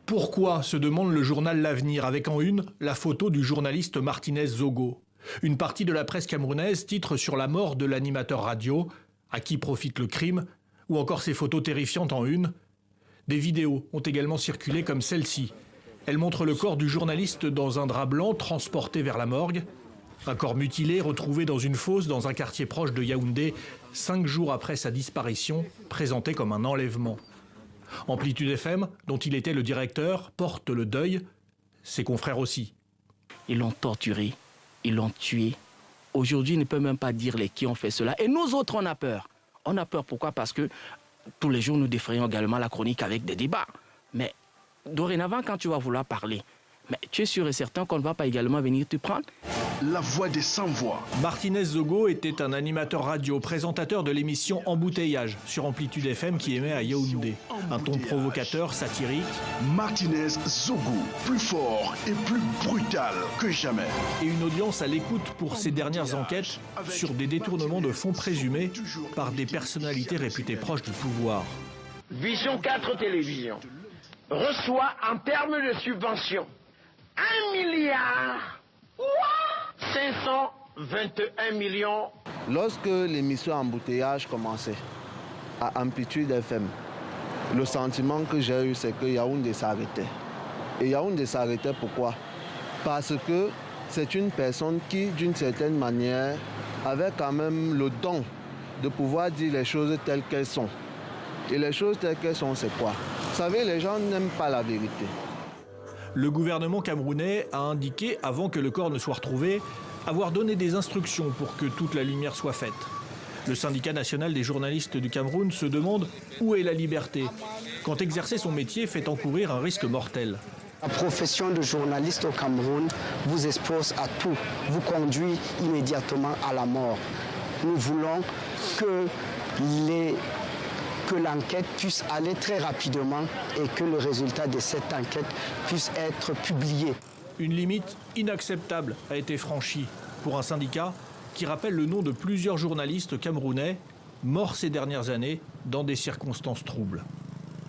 Pourquoi, se demande le journal L'Avenir, avec en une la photo du journaliste Martinez Zogo. Une partie de la presse camerounaise titre sur la mort de l'animateur radio, à qui profite le crime, ou encore ces photos terrifiantes en une. Des vidéos ont également circulé comme celle-ci. Elle montre le corps du journaliste dans un drap blanc transporté vers la morgue. Un corps mutilé retrouvé dans une fosse dans un quartier proche de Yaoundé, 5 jours après sa disparition, présenté comme un enlèvement. Amplitude FM, dont il était le directeur, porte le deuil, ses confrères aussi. Ils l'ont torturé, ils l'ont tué. Aujourd'hui, il ne peut même pas dire les qui ont fait cela. Et nous autres, on a peur. On a peur, pourquoi? Parce que tous les jours, nous défrayons également la chronique avec des débats. Mais dorénavant, quand tu vas vouloir parler, mais tu es sûr et certain qu'on ne va pas également venir te prendre. La voix des sans-voix. Martinez Zogo était un animateur radio, présentateur de l'émission Embouteillage sur Amplitude FM qui émet à Yaoundé. Un ton provocateur, satirique. Martinez Zogo, plus fort et plus brutal que jamais. Et une audience à l'écoute pour ses dernières enquêtes sur des détournements de fonds présumés par des personnalités réputées proches du pouvoir. Vision 4 Télévision reçoit en termes de subvention 1 milliard 521 millions. Lorsque l'émission Embouteillage commençait à Amplitude FM, le sentiment que j'ai eu, c'est que Yaoundé s'arrêtait. Et Yaoundé s'arrêtait pourquoi? Parce que c'est une personne qui, d'une certaine manière, avait quand même le don de pouvoir dire les choses telles qu'elles sont. Et les choses telles qu'elles sont, c'est quoi? Vous savez, les gens n'aiment pas la vérité. Le gouvernement camerounais a indiqué, avant que le corps ne soit retrouvé, avoir donné des instructions pour que toute la lumière soit faite. Le syndicat national des journalistes du Cameroun se demande où est la liberté, quand exercer son métier fait encourir un risque mortel. La profession de journaliste au Cameroun vous expose à tout, vous conduit immédiatement à la mort. Nous voulons que l'enquête puisse aller très rapidement et que le résultat de cette enquête puisse être publié. Une limite inacceptable a été franchie pour un syndicat qui rappelle le nom de plusieurs journalistes camerounais morts ces dernières années dans des circonstances troubles.